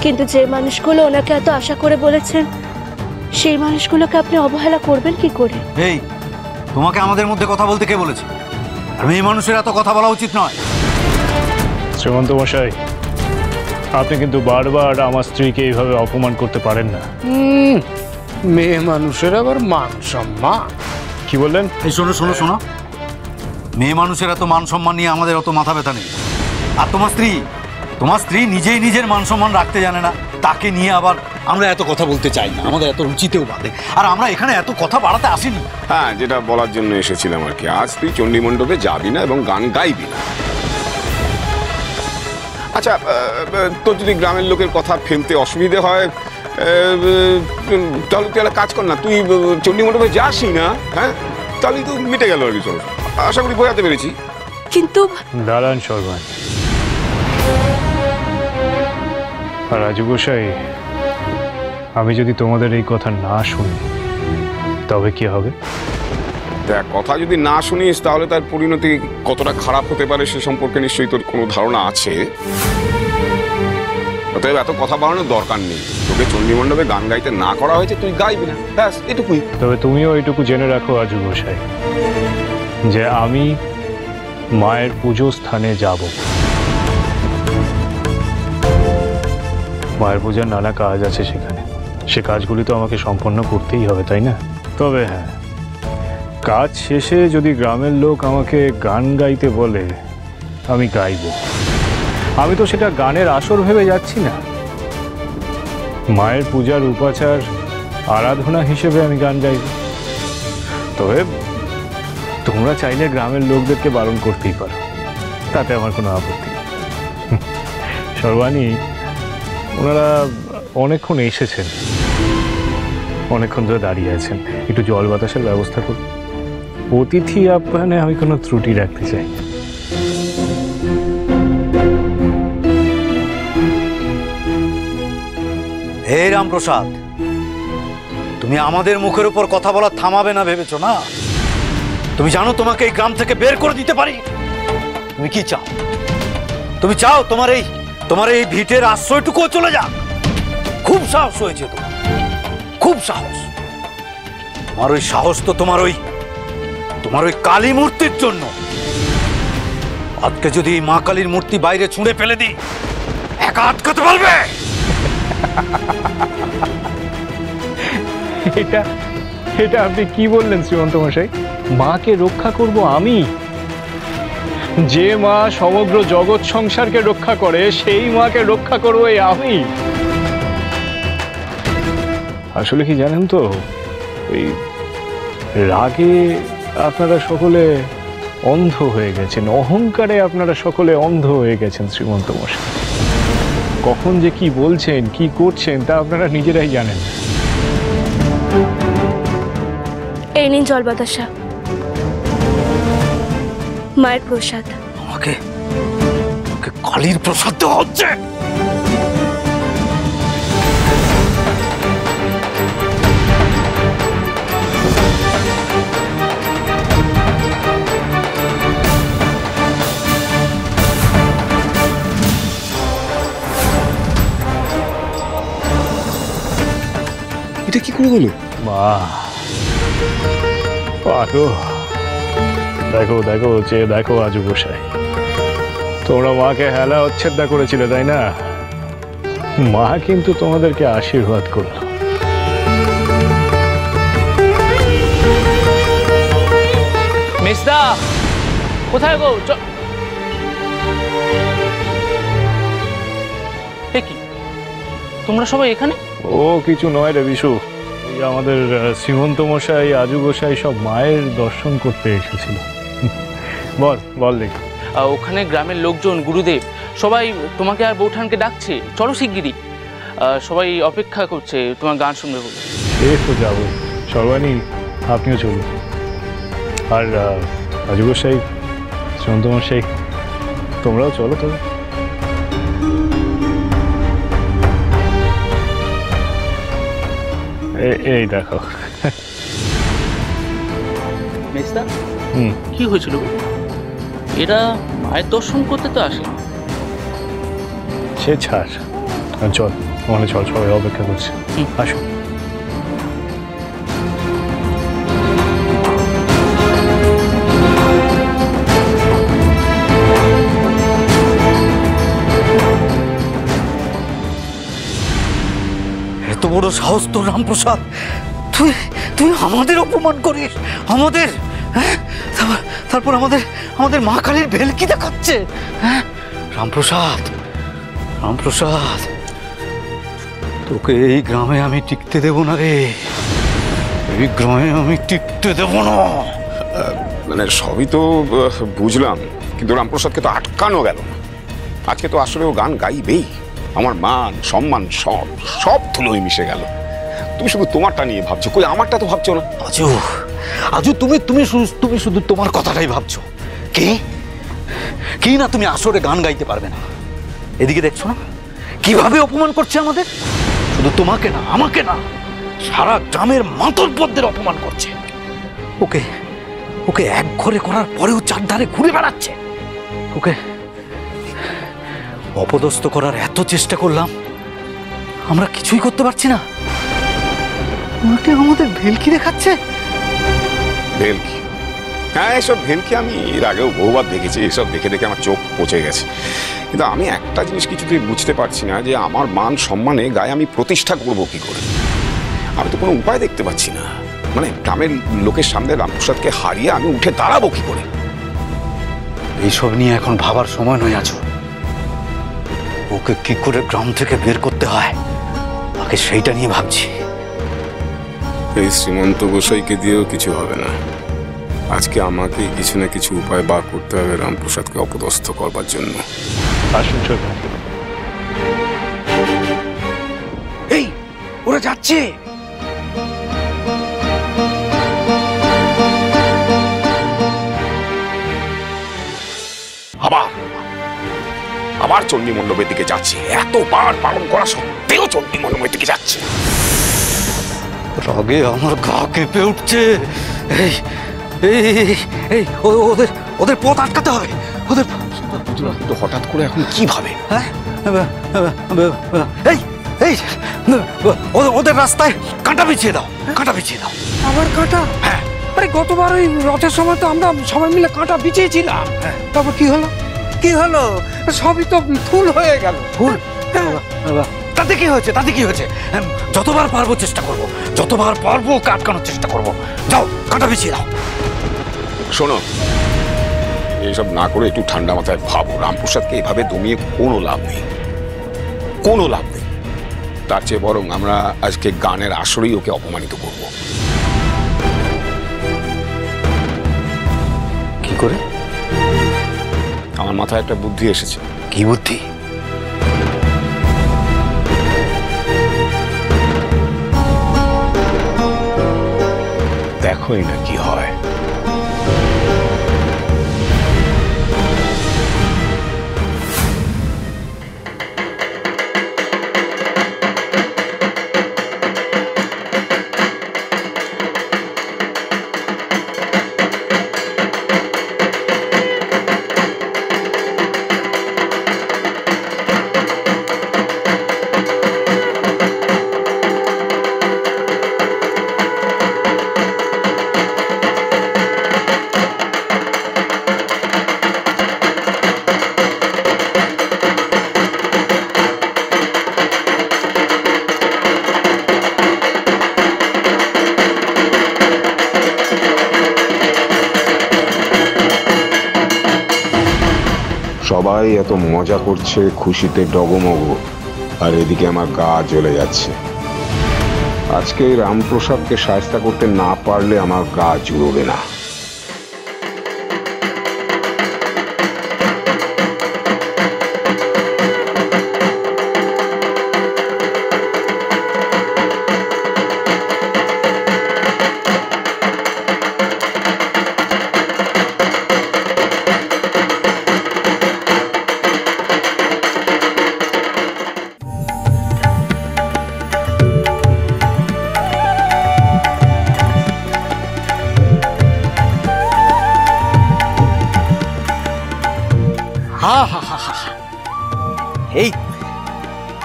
কিন্তু যে মানুষগুলো ওনাকে এত আশা করে বলেছেন সেই মানুষগুলোকে আপনি অবহেলা করবেন কি করে? এই তোমাকে আমাদের মধ্যে কথা বলতে কে বলেছে? আর মেয়ে মানুষের এত কথা বলা উচিত নয়। শ্রীমন্ত মশাই, আপনি কিন্তু বারবার আমার স্ত্রীকে এইভাবে অপমান করতে পারেন না। মেয়ে মানুষের আবার মান সম্মান? কি বললেন? এই শোনো শোনো শোনো, মেয়ে মানুষের এত মান সম্মান নিয়ে আমাদের অত মাথা ব্যথা নেই। আর তোমার স্ত্রী নিজেই নিজের মান সম্মান রাখতে জানে না, তাকে নিয়ে আবার আমরা এত কথা বলতে চাই না, আমাদের এত রুচিতেও বাদে। আর আমরা এখানে এত কথা বাড়াতে আসিনি। হ্যাঁ, যেটা বলার জন্য এসেছিলাম আর কি, আজ তুই চণ্ডী মণ্ডপে যাবি না এবং গান গাইবি না। আচ্ছা, তোর যদি গ্রামের লোকের কথা ফেলতে অসুবিধে হয় তাহলে তুই একটা কাজ কর না, তুই চণ্ডী মণ্ডপে যাসই না। হ্যাঁ, তাহলেই তো মিটে গেল আর কি। চলো, আশা করি বোঝাতে পেরেছি। কিন্তু দাঁড়ান সর্বাণী আর রাজু গোসাই, আমি যদি তোমাদের এই কথা না শুনি তবে কি হবে? দেখ, কথা যদি না শুনিস তাহলে তার পরিণতি কতটা খারাপ হতে পারে সে সম্পর্কে নিশ্চয়ই তোর কোনো ধারণা আছে। অতএব এত কথা বাড়ানোর দরকার নেই। তোকে চণ্ডী মণ্ডপে গান গাইতে না করা হয়েছে, তুই গাইবি না, ব্যাস এটুকুই। তবে তুমিও এইটুকু জেনে রাখো রাজু গোসাই, যে আমি মায়ের পুজো স্থানে যাব। মায়ের পূজার নানা কাজ আছে সেখানে, সে কাজগুলি তো আমাকে সম্পন্ন করতেই হবে, তাই না? তবে হ্যাঁ, কাজ শেষে যদি গ্রামের লোক আমাকে গান গাইতে বলে, আমি গাইব। আমি তো সেটা গানের আসর ভেবে যাচ্ছি না, মায়ের পূজার উপাচার আরাধনা হিসেবে আমি গান গাইব। তবে তোমরা চাইলে গ্রামের লোকদেরকে বারণ করতেই পারো, তাতে আমার কোনো আপত্তি নেই। সর্বাণী, ওনারা অনেকক্ষণ এসেছেন, অনেকক্ষণ ধরে দাঁড়িয়ে আছেন, একটু জল বাতাসের ব্যবস্থা করুন। অতিথি আপ্যায়নে আমি কোনো ত্রুটি রাখতে চাই না। হে রামপ্রসাদ, তুমি আমাদের মুখের উপর কথা বলা থামাবে না ভেবেছো না? তুমি জানো তোমাকে এই গ্রাম থেকে বের করে দিতে পারি। তুমি কি চাও? তুমি চাও তোমার এই ভিটের আশ্রয়টুকুও চলে যাক? খুব সাহস হয়েছে তোমার, খুব সাহস। তোমার ওই সাহস তো তোমার ওই কালী মূর্তির জন্য। আজকে যদি মা কালীর মূর্তি বাইরে ছুঁড়ে ফেলে দিই, একা আটকাতে পারবে? এটা আপনি কি বললেন শ্রীমন্ত মশাই? মাকে রক্ষা করব আমি? যে মা সমগ্র জগৎ সংসারকে রক্ষা করে, সেই মাকে রক্ষা করবো আমি? আসলে কি জানেন তো, ওই রাগে আপনারা সকলে অন্ধ হয়ে গেছেন, অহংকারে আপনারা সকলে অন্ধ হয়ে গেছেন শ্রীমন্ত মশাই। কখন যে কি বলছেন, কি করছেন, তা আপনারা নিজেরাই জানেন। এই নিন জল বাতাসা, মায়ের প্রসাদ। আমাকে কালীর প্রসাদ দেওয়া হচ্ছে? এটা কি করে হলো? মা পাগো, দেখো দেখো, চেয়ে দেখো রাজু গোসাই, তোমরা মাকে হেলা উচ্ছেদা করেছিলে তাই না? মা কিন্তু তোমাদেরকে আশীর্বাদ করলো। মিস্তা কোথায় গো? কি তোমরা সবাই এখানে? ও কিছু নয় রে বিশু, আমাদের শ্রীমন্ত মশাই, আজু গোসাই সব মায়ের দর্শন করতে এসেছিল। বল দেখি। ওখানে গ্রামের লোকজন, গুরুদেব সবাই তোমাকে আর বৌঠানকে ডাকছে, চলো শিগগিরই। সবাই অপেক্ষা করছে তোমার গান শুনবে বলে। সে তো যাবো, সর্বাণী আপনিও চলুন। আর আজু গোসাই, শ্রীমন্ত মশাই, তোমরাও চলো তো। এই দেখো। মেস্তা, কি হয়েছিল? এরা মায়ের দর্শন করতে তো আসে। সে ছাড়, চল ওখানে চল, সবাই অপেক্ষা করছে। আসো। এত বড় সাহস তোর রামপ্রসাদ, তুই তুই আমাদের অপমান করিস, আমাদের, হ্যাঁ? তারপর আমাদের আমাদের মা কালীর ভেলকি দেখাচ্ছে, হ্যাঁ? রামপ্রসাদ, রামপ্রসাদ, তোকে এই গ্রামে আমি টিকতে দেব না রে, এই গ্রামে আমি টিকতে দেব না। মানে সবই তো বুঝলাম, কিন্তু রামপ্রসাদকে তো আটকানো গেল না। আজকে তো আসলে ও গান গাইবেই। আমার মান সম্মান সব সব ধুলোয় মিশে গেল। তুমি শুধু তোমারটা নিয়ে ভাবছো, কই আমারটা তো ভাবছো না। আজু, আজু, তুমি শুধু তোমার কথাটাই ভাবছো। কি কি না তুমি আসরে গান গাইতে পারবে না? এদিকে দেখছো না কিভাবে অপমান করছে আমাদের? শুধু তোমাকে না, আমাকে না, সারা গ্রামের মাতব্বরদের অপমান করছে। ওকে ওকে এক ঘরে করার পরেও চারধারে ঘুরে বেড়াচ্ছে। ওকে অপদস্থ করার এত চেষ্টা করলাম, আমরা কিছুই করতে পারছি না। উল্টে আমাদের ভেলকি দেখাচ্ছে। ভেলকি? হ্যাঁ, এসব ভেলকি আমি এর আগেও বহুবার দেখেছি। এসব দেখে দেখে আমার চোখ পচে গেছে। কিন্তু আমি একটা জিনিস কিছুতেই বুঝতে পারছি না, যে আমার মান সম্মানে গায়ে আমি প্রতিষ্ঠা করবো কি করে? আমি তো কোনো উপায় দেখতে পাচ্ছি না। মানে গ্রামের লোকের সামনে রামপ্রসাদকে হারিয়ে আমি উঠে দাঁড়াবো কি করে? এইসব নিয়ে এখন ভাবার সময় নয় আছো। ওকে কি করে গ্রাম থেকে বের করতে হয় আগে সেইটা নিয়ে ভাবছি। এই শ্রীমন্ত গোসাইকে দিয়েও কিছু হবে না। আজকে আমাকে কিছু না কিছু উপায় বার করতে হবে রামপ্রসাদকে অপদস্থ করবার জন্য। আসুন চল। এই ওরা যাচ্ছে। আবার চণ্ডী মণ্ডপের দিকে যাচ্ছে। এতবার পালন করা সত্ত্বেও চণ্ডী মণ্ডপের দিকে যাচ্ছে। রাগে আমার গা কেঁপে উঠছে। এই এই এই ওদের ওদের পথ আটকাতে হবে। ওদের তো হঠাৎ করে এখন কিভাবে? হ্যাঁ, এই এই ওদের রাস্তায় কাঁটা বিছিয়ে দাও, কাঁটা বিছিয়ে দাও। আবার কাঁটা? হ্যাঁ। আরে গতবার ওই রথের সময় তো আমরা সবাই মিলে কাঁটা বিছিয়েছিলাম। তারপর কি হলো? কি হলো? সবই তো ফুল হয়ে গেল। ফুল? তাতে কি হয়েছে? তাতে কি হয়েছে? যতবার পারবো চেষ্টা করব, যতবার পারবো আটকানোর চেষ্টা করব। যাও কাঁটা বিছিয়ে দাও। শোনো, এইসব না করে একটু ঠান্ডা মাথায় ভাবো। রামপ্রসাদকে এইভাবে দমিয়ে কোনো লাভ নেই, কোনো লাভ নেই। তার চেয়ে বরং আমরা আজকে গানের আসরেই ওকে অপমানিত করব। কি করে? আমার মাথায় একটা বুদ্ধি এসেছে। কি বুদ্ধি? দেখোই না কি হয়। সবাই এত মজা করছে, খুশিতে ডগমগ, আর এদিকে আমার গা জ্বলে যাচ্ছে। আজকে রামপ্রসাদকে সাহায্য করতে না পারলে আমার গা জুড়বে না।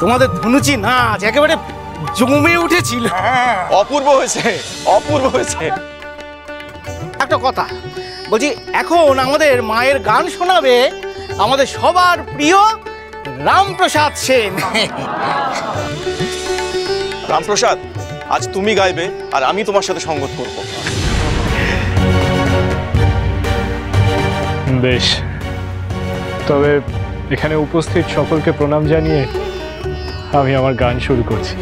তোমাদের ধনুচি নাচ একেবারে জমে উঠেছিল। অপূর্ব হয়েছে, অপূর্ব হয়েছে। একটা কথা বলছি, এখন আমাদের মায়ের গান শোনাবে আমাদের সবার প্রিয় রামপ্রসাদ সেন। রামপ্রসাদ, আজ তুমি গাইবে আর আমি তোমার সাথে সঙ্গত করব। বেশ, তবে এখানে উপস্থিত সকলকে প্রণাম জানিয়ে আমি আমার গান শুরু করছি।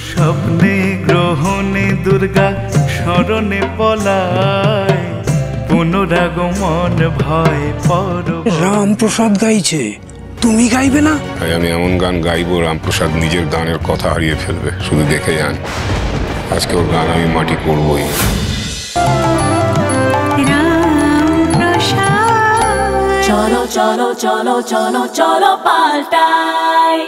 স্বপ্নে গ্রহণে দুর্গা স্মরণে পলায়, পুনরাগমন ভয় পর। রামপ্রসাদ গাইছে, তুমি গাইবে না? তাই আমি এমন গান গাইবো রামপ্রসাদ নিজের গানের কথা হারিয়ে ফেলবে। শুধু দেখে যান, আজকে ওর গান আমি মাটি করবই। চলো চলো চলো চলো চলো পাল্টাই।